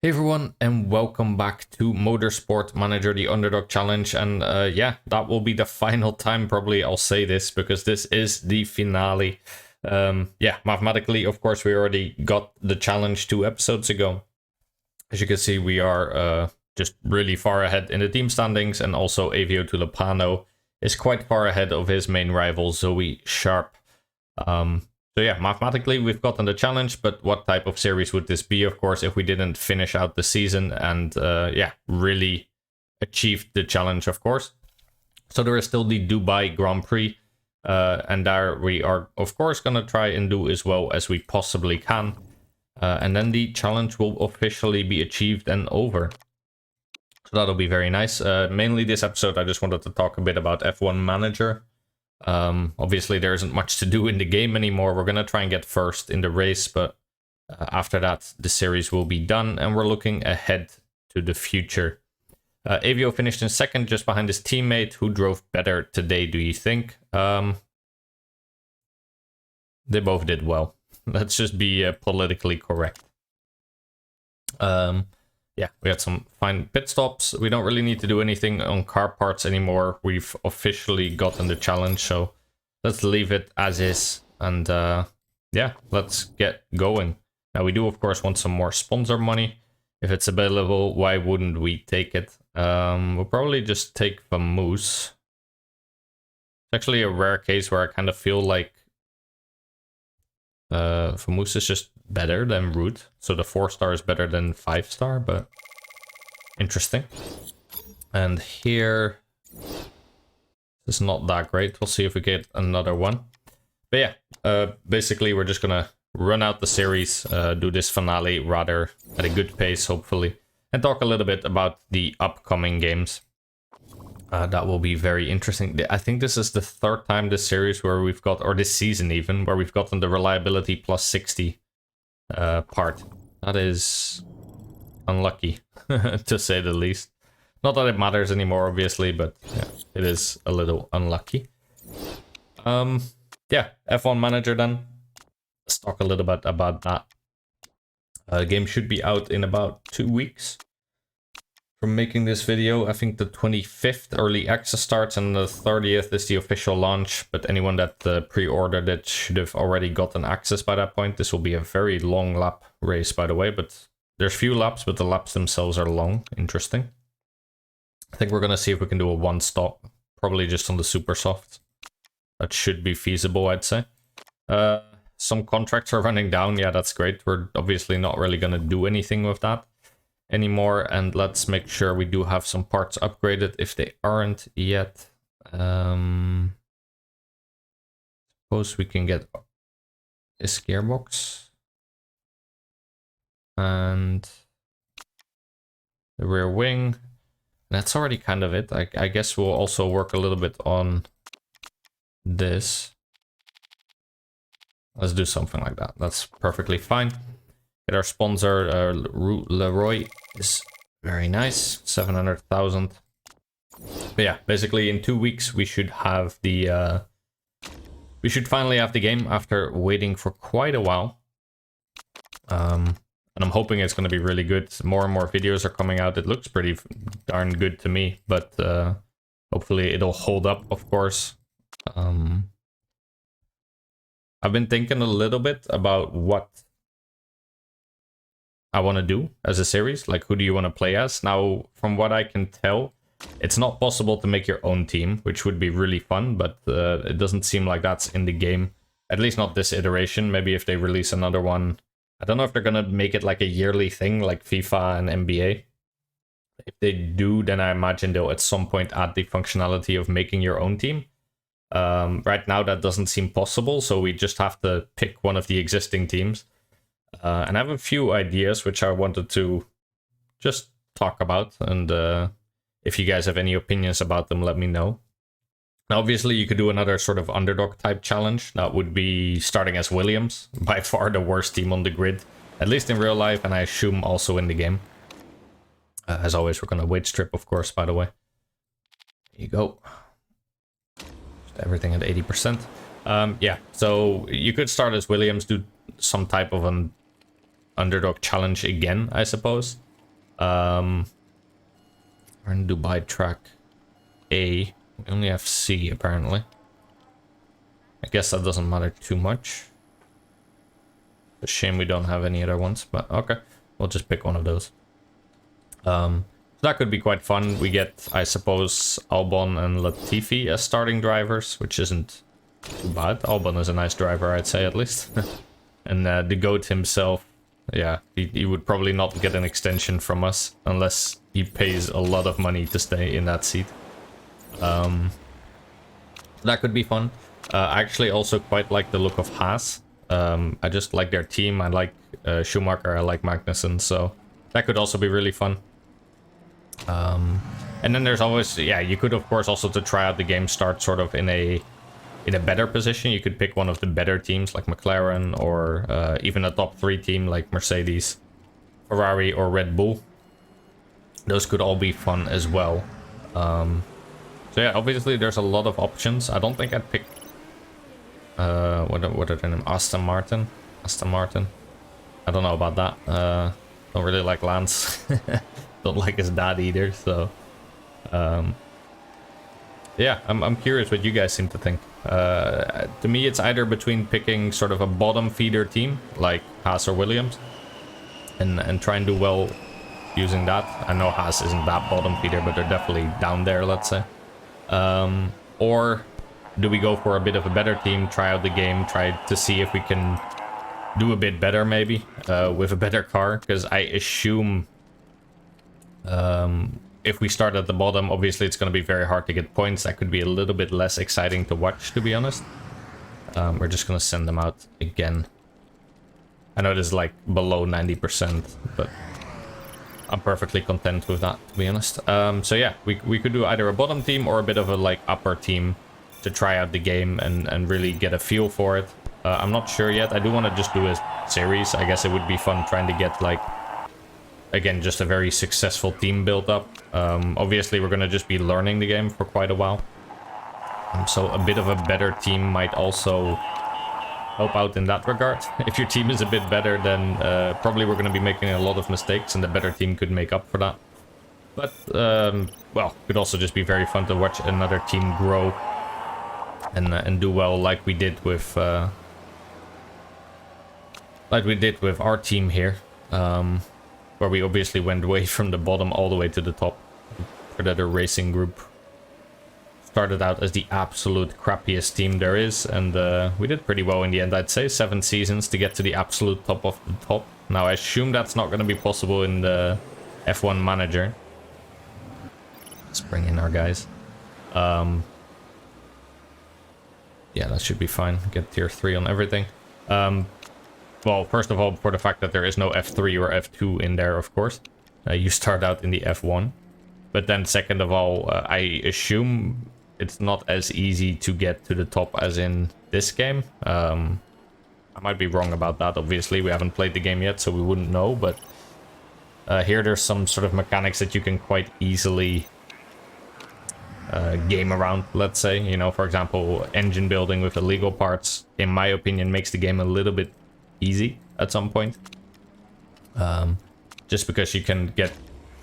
Hey everyone, and welcome back to Motorsport Manager, the Underdog Challenge. And yeah, that will be the final time probably I'll say this, because this is the finale. Yeah, mathematically, of course, we already got the challenge 2 episodes ago. As you can see, we are just really far ahead in the team standings, and also Avio Tulipano is quite far ahead of his main rival, Zoe Sharp. So yeah, mathematically we've gotten the challenge, but what type of series would this be, of course, if we didn't finish out the season and yeah, really achieved the challenge, of course. So there is still the Dubai Grand Prix, and there we are, of course, going to try and do as well as we possibly can. And then the challenge will officially be achieved and over. So that'll be very nice. Mainly this episode, I just wanted to talk a bit about F1 Manager. Obviously there isn't much to do in the game anymore. We're gonna try and get first in the race, but after that the series will be done and we're looking ahead to the future. Avio finished in second, just behind his teammate. Who drove better today, do you think? They both did well. Let's just be politically correct. Yeah, we had some fine pit stops. We don't really need to do anything on car parts anymore. We've officially gotten the challenge, so let's leave it as is. And yeah, let's get going. Now, we do, of course, want some more sponsor money. If it's available, why wouldn't we take it? We'll probably just take Vamoose. It's actually a rare case where I kind of feel like Vamoose is just better than Root, so the 4-star is better than 5-star, but interesting. And here, it's not that great. We'll see if we get another one. But yeah, basically we're just gonna run out the series, do this finale rather at a good pace, hopefully, and talk a little bit about the upcoming games. That will be very interesting. I think this is the third time this series where we've got, or this season even, where we've gotten the reliability plus 60 part. That is unlucky, to say the least. Not that it matters anymore, obviously, but yeah, it is a little unlucky. Yeah, F1 Manager then. Let's talk a little bit about that. The game should be out in about 2 weeks. From making this video, I think the 25th early access starts and the 30th is the official launch, but anyone that pre-ordered it should have already gotten access by that point. This will be a very long lap race, by the way, but there's few laps, but the laps themselves are long. Interesting. I think we're going to see if we can do a one stop, probably just on the super soft. That should be feasible, I'd say. Some contracts are running down. Yeah, that's great. We're obviously not really going to do anything with that anymore, and let's make sure we do have some parts upgraded if they aren't yet. Suppose we can get this gearbox and the rear wing. That's already kind of it. I guess we'll also work a little bit on this. Let's do something like that. That's perfectly fine. Get our sponsor, Leroy, is very nice, 700,000. But yeah, basically in 2 weeks we should have the, we should finally have the game after waiting for quite a while. And I'm hoping it's going to be really good. More and more videos are coming out. It looks pretty darn good to me, but hopefully it'll hold up, of course. I've been thinking a little bit about what I want to do as a series, like who do you want to play as? Now, from what I can tell, it's not possible to make your own team, which would be really fun, but it doesn't seem like that's in the game, at least not this iteration. Maybe if they release another one, I don't know if they're gonna make it like a yearly thing like FIFA and NBA. If they do, then I imagine they'll at some point add the functionality of making your own team. Right now that doesn't seem possible, so we just have to pick one of the existing teams. And I have a few ideas which I wanted to just talk about, and if you guys have any opinions about them, let me know. Now, obviously, you could do another sort of underdog type challenge. That would be starting as Williams, by far the worst team on the grid, at least in real life, and I assume also in the game. As always, we're going to wait strip, of course, by the way. There you go. Just everything at 80%. Yeah, so you could start as Williams, do some type of an underdog challenge again, I suppose. We're in Dubai track A. We only have C apparently. I guess that doesn't matter too much. It's a shame we don't have any other ones, but okay. We'll just pick one of those. So that could be quite fun. We get, I suppose, Albon and Latifi as starting drivers, which isn't too bad. Albon is a nice driver, I'd say, at least. And the GOAT himself, yeah, he would probably not get an extension from us unless he pays a lot of money to stay in that seat. That could be fun. I actually also quite like the look of Haas. I just like their team. I like Schumacher, I like Magnussen, so that could also be really fun. And then there's always, yeah, you could of course also to try out the game start sort of in a better position. You could pick one of the better teams like McLaren or even a top 3 team like Mercedes, Ferrari or Red Bull. Those could all be fun as well. So yeah, obviously there's a lot of options. I don't think I'd pick what are their name? Aston Martin. I don't know about that. Don't really like Lance. Don't like his dad either, so yeah, I'm curious what you guys seem to think. To me, it's either between picking sort of a bottom feeder team like Haas or Williams and try and do well using that. I know Haas isn't that bottom feeder, but they're definitely down there, let's say. Or do we go for a bit of a better team, try out the game, try to see if we can do a bit better maybe with a better car? Because I assume if we start at the bottom, obviously it's going to be very hard to get points. That could be a little bit less exciting to watch, to be honest. We're just going to send them out again. I know this is like below 90%, but I'm perfectly content with that, to be honest. So yeah, we could do either a bottom team or a bit of a like upper team to try out the game and really get a feel for it. I'm not sure yet. I do want to just do a series. I guess it would be fun trying to get like, again, just a very successful team built up. Obviously we're going to just be learning the game for quite a while. So a bit of a better team might also help out in that regard. If your team is a bit better, then probably we're going to be making a lot of mistakes and the better team could make up for that. But, well, it could also just be very fun to watch another team grow and do well like we did with our team here. Where we obviously went away from the bottom all the way to the top. Predator Racing Group started out as the absolute crappiest team there is, and we did pretty well in the end, I'd say. 7 seasons to get to the absolute top of the top. Now, I assume that's not going to be possible in the F1 Manager. Let's bring in our guys. Yeah, that should be fine. Get tier 3 on everything. Well, first of all, for the fact that there is no F3 or F2 in there, of course. You start out in the F1. But then second of all, I assume it's not as easy to get to the top as in this game. I might be wrong about that, obviously. We haven't played the game yet, so we wouldn't know. But here there's some sort of mechanics that you can quite easily game around, let's say. You know, for example, engine building with illegal parts, in my opinion, makes the game a little bit easy at some point. Just because you can get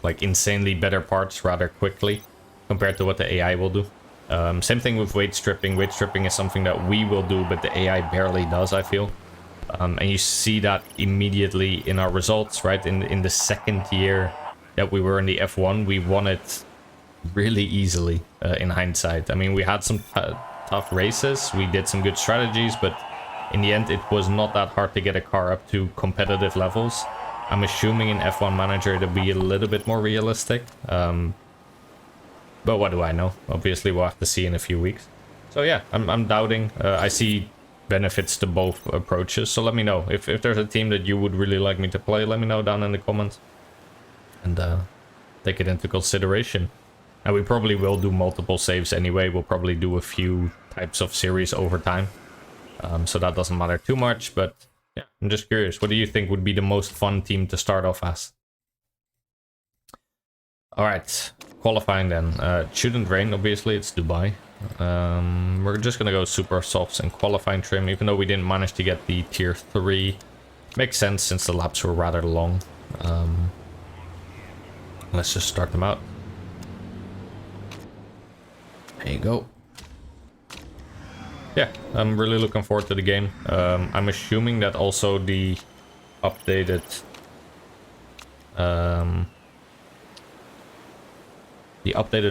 like insanely better parts rather quickly compared to what the AI will do. Same thing with weight stripping. Weight stripping is something that we will do, but the AI barely does, I feel. And you see that immediately in our results, right? In the second year that we were in the F1, we won it really easily in hindsight. I mean, we had some tough races, we did some good strategies, but in the end, it was not that hard to get a car up to competitive levels. I'm assuming in F1 Manager it'll be a little bit more realistic. But what do I know? Obviously, we'll have to see in a few weeks. So yeah, I'm doubting. I see benefits to both approaches. So let me know. If there's a team that you would really like me to play, let me know down in the comments. And take it into consideration. And we probably will do multiple saves anyway. We'll probably do a few types of series over time. So that doesn't matter too much, but yeah, I'm just curious. What do you think would be the most fun team to start off as? Alright, qualifying then. It shouldn't rain, obviously, it's Dubai. We're just gonna go super softs and qualifying trim, even though we didn't manage to get the tier 3. Makes sense since the laps were rather long. Let's just start them out. There you go. Yeah, I'm really looking forward to the game. I'm assuming that also the updated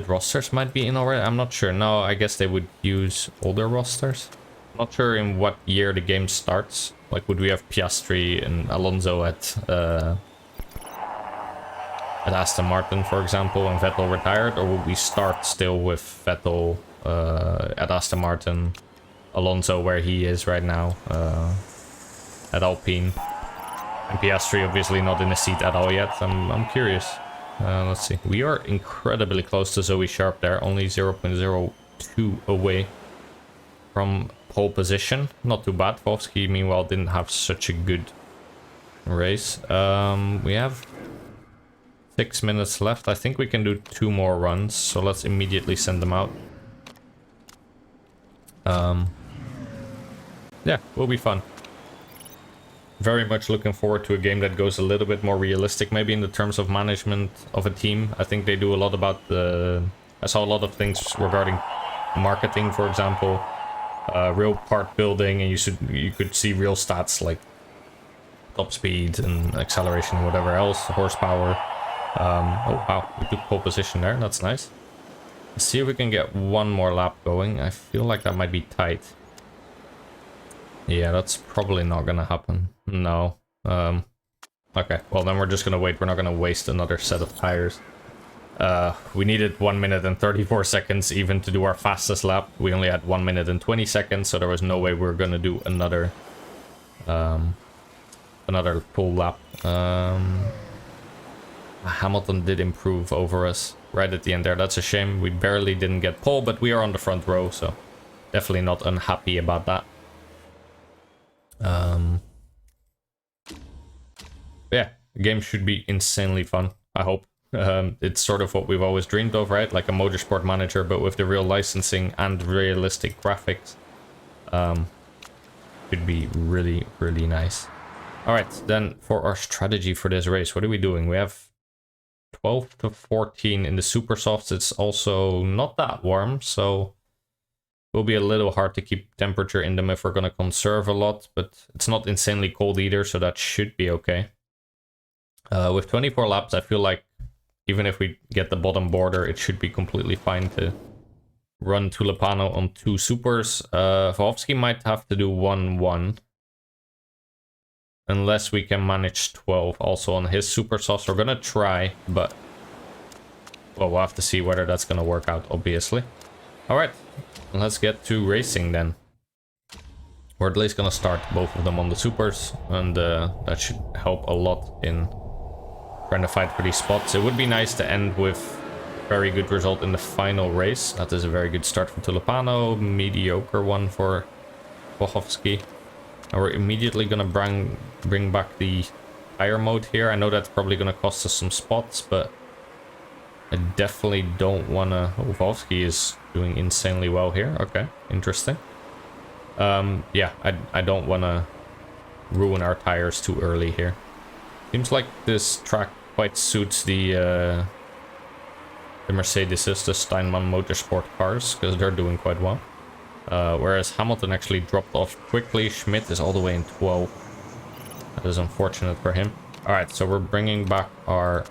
rosters might be in already. I'm not sure. No, I guess they would use older rosters. I'm not sure in what year the game starts. Like, would we have Piastri and Alonso at Aston Martin, for example, and Vettel retired, or would we start still with Vettel at Aston Martin, Alonso where he is right now at Alpine, and Piastri obviously not in the seat at all yet. I'm curious. Let's see. We are incredibly close to Zoe Sharp there, only 0.02 away from pole position. Not too bad. Wolfsky, meanwhile, didn't have such a good race. We have 6 minutes left. I think we can do 2 more runs, so let's immediately send them out. Yeah, will be fun. Very much looking forward to a game that goes a little bit more realistic, maybe in the terms of management of a team. I think they do a lot about the... I saw a lot of things regarding marketing, for example, real part building, and you could see real stats like top speed and acceleration and whatever else, horsepower. Oh wow, we took pole position there, that's nice. Let's see if we can get one more lap going. I feel like that might be tight. Yeah, that's probably not gonna happen. No. Okay, well then we're just gonna wait. We're not gonna waste another set of tires. We needed 1 minute and 34 seconds even to do our fastest lap. We only had 1 minute and 20 seconds, so there was no way we were gonna do another full lap. Hamilton did improve over us right at the end there. That's a shame. We barely didn't get pole, but we are on the front row, so definitely not unhappy about that. Yeah, the game should be insanely fun, I hope. It's sort of what we've always dreamed of, right? Like a Motorsport Manager, but with the real licensing and realistic graphics. Could be really, really nice. Alright, then for our strategy for this race, what are we doing? We have 12 to 14 in the super softs. It's also not that warm, so it will be a little hard to keep temperature in them if we're going to conserve a lot, but it's not insanely cold either, so that should be okay. With 24 laps, I feel like even if we get the bottom border, it should be completely fine to run Tulipano on 2 supers. Wolfsky might have to do 1-1. Unless we can manage 12 also on his super sauce. We're gonna try, but well, we'll have to see whether that's gonna work out, obviously. Alright, let's get to racing then. We're at least gonna start both of them on the supers, and that should help a lot in trying to fight for these spots. It would be nice to end with a very good result in the final race. That is a very good start for Tulipano, mediocre one for Wolfsky. And we're immediately gonna bring back the tire mode here. I know that's probably gonna cost us some spots, but I definitely don't wanna... Oh, Wolfsky is doing insanely well here. Okay, interesting. Yeah, I don't wanna ruin our tires too early here. Seems like this track quite suits the Mercedes, the Steinmann Motorsport cars, because they're doing quite well. Whereas Hamilton actually dropped off quickly. Schmidt is all the way in 12. That is unfortunate for him. Alright, so we're bringing back our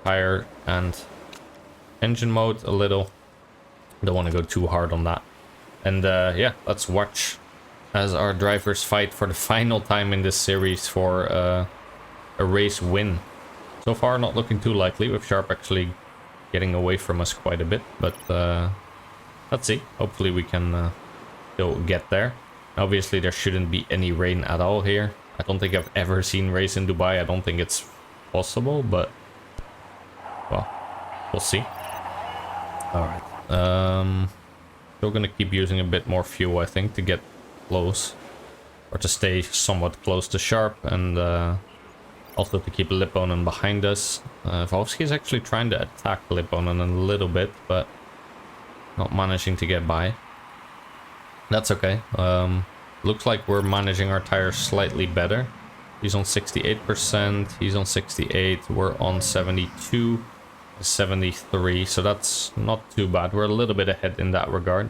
tire and engine mode a little. Don't want to go too hard on that. And yeah, let's watch as our drivers fight for the final time in this series for a race win. So far, not looking too likely, with Sharp actually getting away from us quite a bit, but let's see. Hopefully we can still get there. Obviously there shouldn't be any rain at all here. I don't think I've ever seen race in Dubai. I don't think it's possible, but well, we'll see. Alright. Still gonna keep using a bit more fuel, I think, to get close. Or to stay somewhat close to Sharp, and also to keep Lipponen behind us. Wolfsky is actually trying to attack Lipponen a little bit, but not managing to get by. That's okay. Looks like we're managing our tires slightly better. He's on 68%, he's on 68, we're on 72. 73, so that's not too bad. We're a little bit ahead in that regard.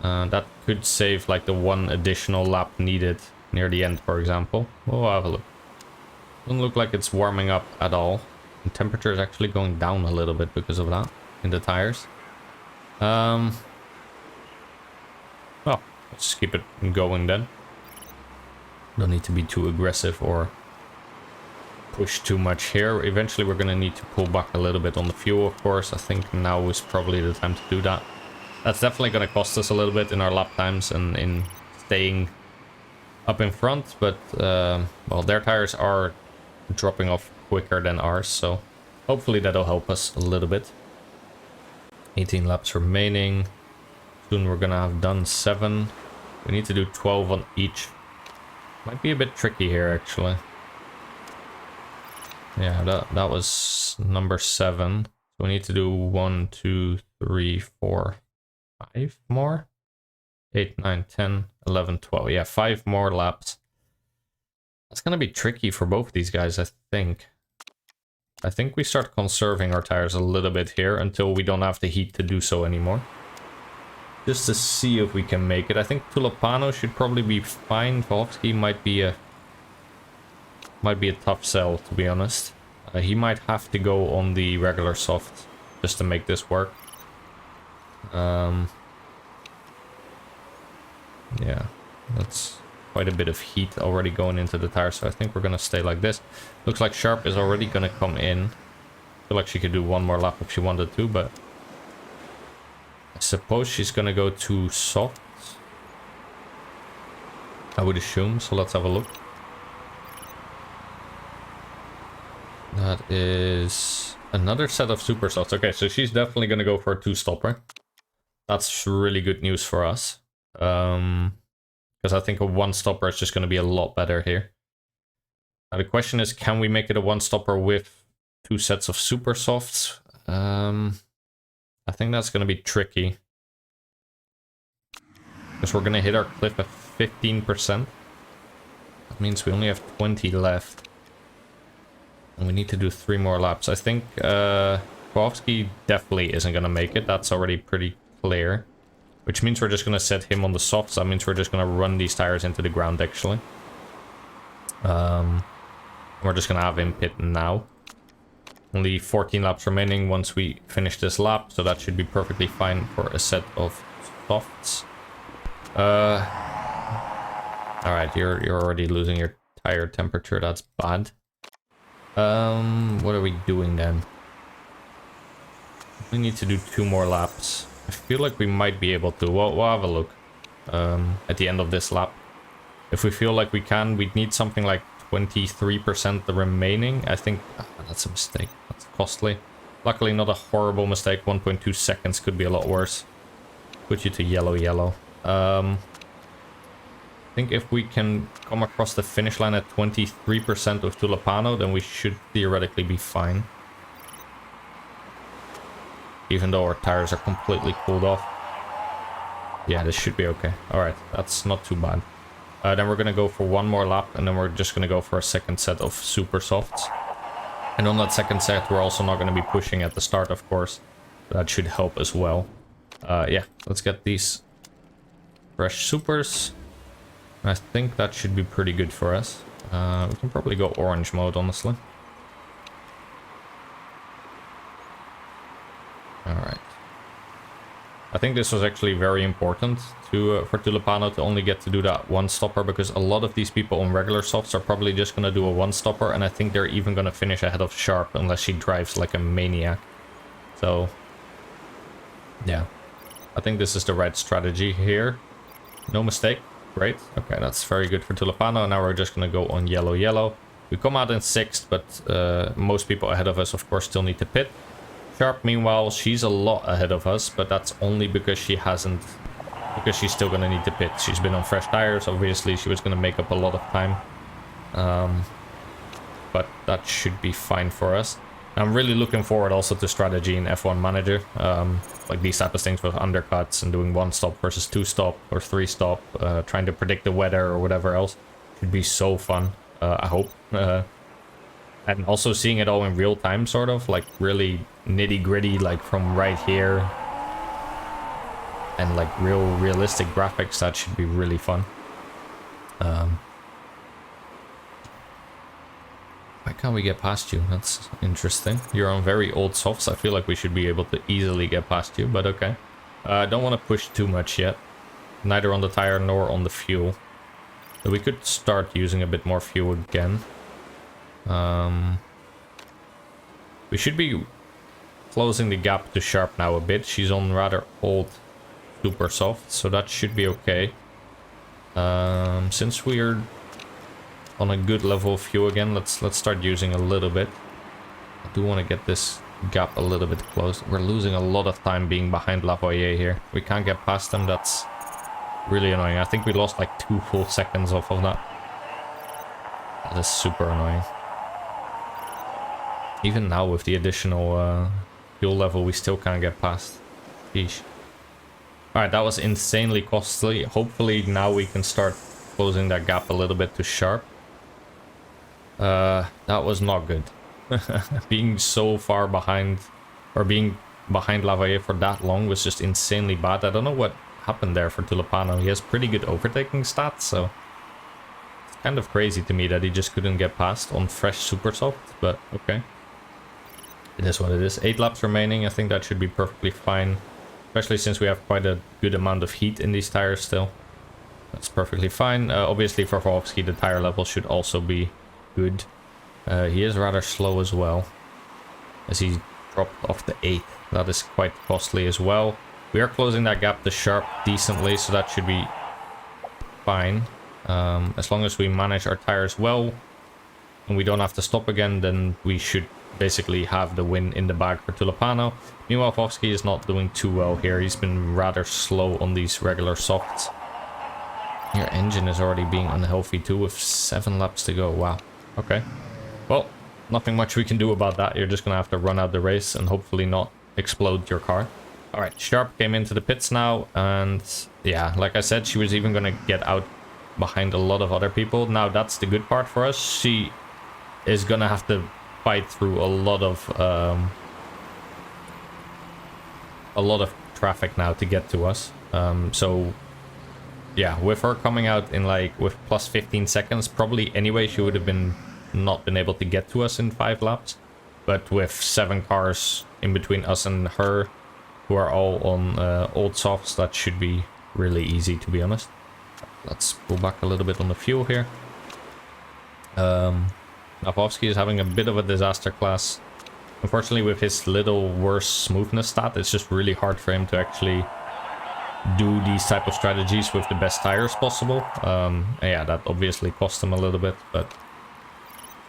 That could save like the one additional lap needed near the end, for example. We'll have a look. Doesn't look like it's warming up at all. And temperature is actually going down a little bit because of that in the tires. Well, let's just keep it going then. Don't need to be too aggressive or push too much here. Eventually we're going to need to pull back a little bit on the fuel, of course. I think now is probably the time to do that. That's definitely going to cost us a little bit in our lap times and in staying up in front, but well, their tires are dropping off quicker than ours, so hopefully that'll help us a little bit. 18 laps remaining. Soon we're going to have done 7. We need to do 12 on each. Might be a bit tricky here, actually. Yeah, that was number 7. So we need to do 1, 2, 3, 4, 5 more. 8, 9, 10, 11, 12. Yeah, 5 more laps. That's going to be tricky for both of these guys, I think. I think we start conserving our tires a little bit here until we don't have the heat to do so anymore. Just to see if we can make it. I think Tulipano should probably be fine. Volsky might be a tough sell, to be honest. He might have to go on the regular soft just to make this work. Yeah, that's quite a bit of heat already going into the tire, so I think we're gonna stay like this. Looks like Sharp is already gonna come in. I feel like she could do one more lap if she wanted to, but I suppose she's gonna go to soft, I would assume, so let's have a look. That is another set of super softs. Okay, so she's definitely gonna go for a 2-stopper. That's really good news for us. Because I think a 1-stopper is just gonna be a lot better here. Now the question is, can we make it a 1-stopper with 2 sets of super softs? I think that's going to be tricky. Because we're going to hit our cliff at 15%. That means we only have 20 left. And we need to do 3 more laps. I think Kowalski definitely isn't going to make it. That's already pretty clear. Which means we're just going to set him on the softs. That means we're just going to run these tires into the ground, actually. We're just going to have him pit now. Only 14 laps remaining once we finish this lap, so that should be perfectly fine for a set of softs. Alright, you're already losing your tire temperature, that's bad. What are we doing then? We need to do 2 more laps. I feel like we might be able to. We'll have a look at the end of this lap. If we feel like we can, we'd need something like 23% the remaining. I think that's a mistake. That's costly. Luckily not a horrible mistake. 1.2 seconds could be a lot worse. Put you to yellow. I think if we can come across the finish line at 23% of Tulipano, then we should theoretically be fine. Even though our tires are completely cooled off. Yeah, this should be okay. Alright, that's not too bad. Then we're going to go for 1 more lap, and then we're just going to go for a second set of super softs. And on that second set, we're also not going to be pushing at the start, of course. That should help as well. Yeah, let's get these fresh supers. I think that should be pretty good for us. We can probably go orange mode, honestly. Alright. I think this was actually very important for Tulipano to only get to do that 1-stopper, because a lot of these people on regular softs are probably just going to do a 1-stopper, and I think they're even going to finish ahead of Sharp unless she drives like a maniac. So, yeah. I think this is the right strategy here. No mistake. Great. Okay, that's very good for Tulipano. Now we're just going to go on yellow. We come out in 6th, but most people ahead of us, of course, still need to pit. Sharp, meanwhile, she's a lot ahead of us, but that's only because she hasn't... Because she's still going to need to pit. She's been on fresh tires, obviously she was going to make up a lot of time. But that should be fine for us. I'm really looking forward also to strategy in F1 Manager. Like these type of things with undercuts and doing 1-stop versus 2-stop or 3-stop. Trying to predict the weather or whatever else. Should be so fun, I hope. And also seeing it all in real time, sort of, like really nitty gritty, like from right here. And like realistic graphics, that should be really fun. Why can't we get past you? That's interesting. You're on very old softs. I feel like we should be able to easily get past you, but okay. I don't want to push too much yet. Neither on the tire nor on the fuel. So we could start using a bit more fuel again. We should be closing the gap to Sharp now a bit. She's on rather old super soft, so that should be okay. Since we're on a good level of fuel again, let's start using a little bit. I do want to get this gap a little bit close. We're losing a lot of time being behind Lavoyer here. We can't get past them. That's really annoying. I think we lost like 2 full seconds off of that. That is super annoying. Even now with the additional fuel level, we still can't get past. Sheesh. Alright, that was insanely costly. Hopefully now we can start closing that gap a little bit to Sharp. That was not good. Being so far behind, or being behind Lavoyer for that long was just insanely bad. I don't know what happened there for Tulipano. He has pretty good overtaking stats, so it's kind of crazy to me that he just couldn't get past on fresh super soft, but okay. It is what it is. 8 laps remaining. I think that should be perfectly fine, especially since we have quite a good amount of heat in these tires still. That's perfectly fine. Obviously for Volkovsky the tire level should also be good. He is rather slow as well, as he dropped off the 8th. That is quite costly as well. We are closing that gap to Sharp decently, so that should be fine. As long as we manage our tires well and we don't have to stop again, then we should basically have the win in the bag for Tulipano. Meanwhile, Volkovsky is not doing too well here. He's been rather slow on these regular softs. Your engine is already being unhealthy too with 7 laps to go. Wow. Okay. Well, nothing much we can do about that. You're just going to have to run out the race and hopefully not explode your car. Alright, Sharp came into the pits now, and yeah, like I said, she was even going to get out behind a lot of other people. Now that's the good part for us. She is going to have to fight through a lot of traffic now to get to us. So yeah, with her coming out in like with plus 15 seconds, probably anyway she would have not been able to get to us in 5 laps. But with 7 cars in between us and her, who are all on old softs, that should be really easy, to be honest. Let's pull back a little bit on the fuel here. Napovsky is having a bit of a disaster class. Unfortunately, with his little worse smoothness stat, it's just really hard for him to actually do these type of strategies with the best tires possible. And yeah, that obviously cost him a little bit, but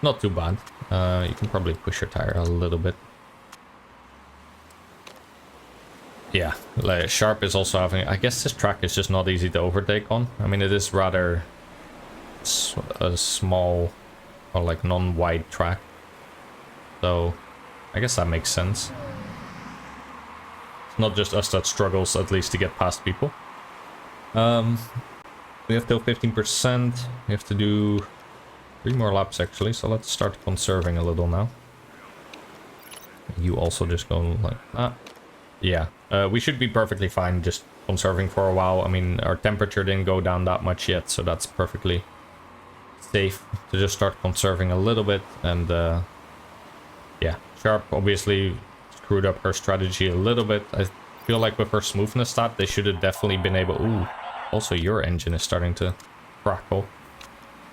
not too bad. You can probably push your tire a little bit. Yeah, like Sharp is also having... I guess this track is just not easy to overtake on. I mean, it is rather a small or like non-wide track. So I guess that makes sense. It's not just us that struggles, at least, to get past people. We have till 15%. We have to do 3 more laps, actually. So let's start conserving a little now. You also just go like that. Yeah, we should be perfectly fine just conserving for a while. I mean, our temperature didn't go down that much yet, so that's perfectly safe to just start conserving a little bit. And yeah, Sharp obviously screwed up her strategy a little bit. I feel like with her smoothness stat, they should have definitely been able... Ooh, also your engine is starting to crackle.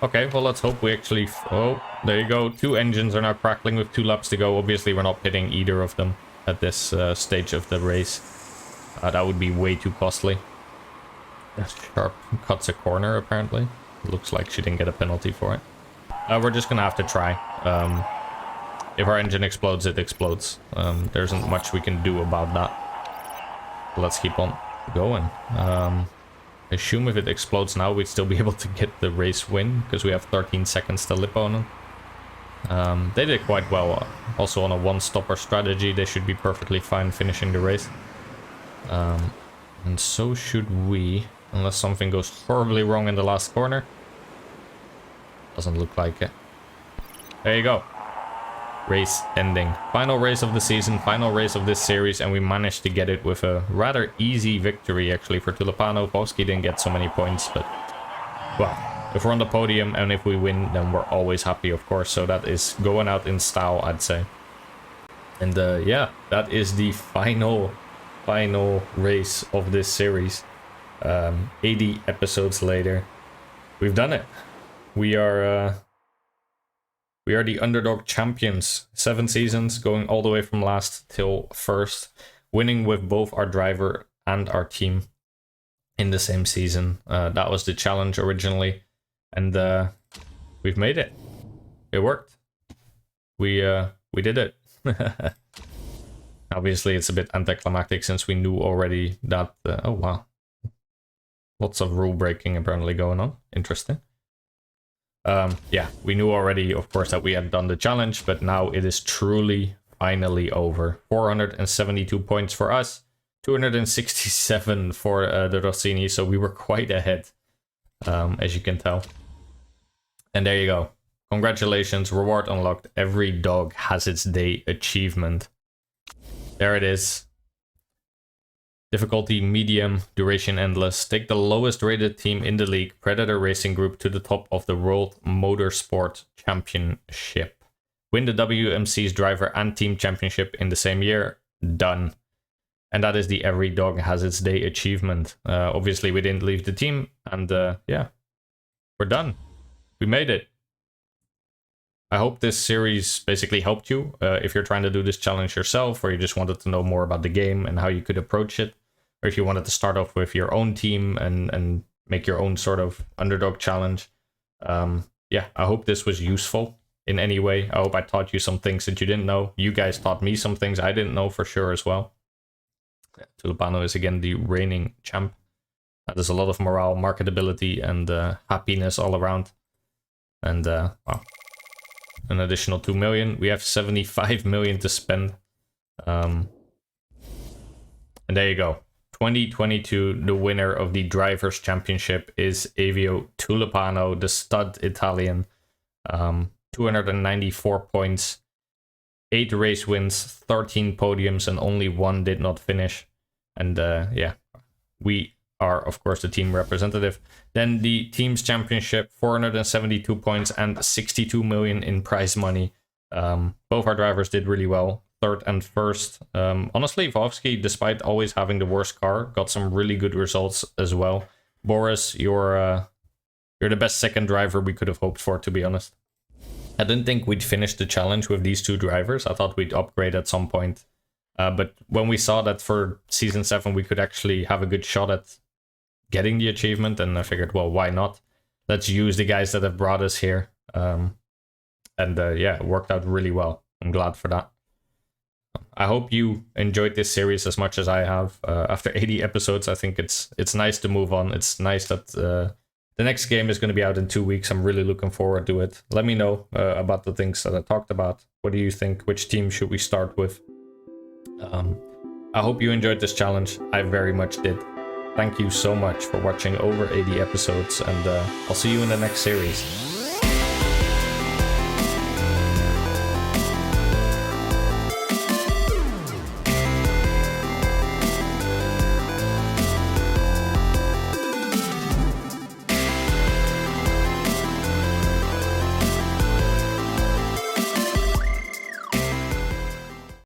Okay, well, let's hope we actually... Oh, there you go. 2 engines are now crackling with 2 laps to go. Obviously, we're not pitting either of them at this stage of the race. That would be way too costly. Sharp cuts a corner, apparently. Looks like she didn't get a penalty for it. We're just gonna have to try. If our engine explodes, it explodes. There isn't much we can do about that. Let's keep on going. I assume if it explodes now, we'd still be able to get the race win, because we have 13 seconds to lip on them. They did quite well. Also on a one-stopper strategy, they should be perfectly fine finishing the race. And so should we, unless something goes horribly wrong in the last corner. Doesn't look like it. There you go. race ending. Final race of the season, final race of this series, and we managed to get it with a rather easy victory actually for Tulipano. Polski didn't get so many points, but well, if we're on the podium and if we win, then we're always happy, of course. So that is going out in style, I'd say. And yeah, that is the final race of this series. 80 episodes later, we've done it. We are the Underdog champions. 7 seasons, going all the way from last till first, winning with both our driver and our team in the same season. That was the challenge originally, and we've made it. It worked. We did it. Obviously, it's a bit anticlimactic since we knew already that. Oh wow, lots of rule breaking apparently going on. Interesting. Yeah, we knew already, of course, that we had done the challenge, but now it is truly finally over. 472 points for us, 267 for the Rossini, so we were quite ahead, as you can tell. And there you go. Congratulations, reward unlocked. Every dog has its day achievement. There it is. Difficulty medium, duration endless. Take the lowest rated team in the league, Predator Racing Group, to the top of the World Motorsport Championship. Win the WMC's driver and team championship in the same year. Done. And that is the Every Dog Has Its Day achievement. Obviously, we didn't leave the team, and yeah, we're done. We made it. I hope this series basically helped you if you're trying to do this challenge yourself, or you just wanted to know more about the game and how you could approach it, or if you wanted to start off with your own team and make your own sort of underdog challenge. Yeah, I hope this was useful in any way. I hope I taught you some things that you didn't know. You guys taught me some things I didn't know for sure as well. Tulipano is again the reigning champ. There's a lot of morale, marketability, and happiness all around. And wow. An additional 2 million. We have 75 million to spend. And there you go. 2022, the winner of the Drivers' Championship is Avio Tulipano, the stud Italian. 294 points, 8 race wins, 13 podiums, and only 1 did not finish. And yeah, we are, of course, the team representative. Then the team's championship, 472 points and 62 million in prize money. Both our drivers did really well, 3rd and 1st. Honestly, Vovsky, despite always having the worst car, got some really good results as well. Boris, you're the best 2nd driver we could have hoped for, to be honest. I didn't think we'd finish the challenge with these 2 drivers. I thought we'd upgrade at some point. But when we saw that for Season 7 we could actually have a good shot at getting the achievement, and I figured, well, why not? Let's use the guys that have brought us here. And yeah, it worked out really well. I'm glad for that. I hope you enjoyed this series as much as I have. After 80 episodes, I think it's nice to move on. It's nice that the next game is going to be out in 2 weeks. I'm really looking forward to it. Let me know about the things that I talked about. What do you think? Which team should we start with? I hope you enjoyed this challenge. I very much did. Thank you so much for watching over 80 episodes, and I'll see you in the next series.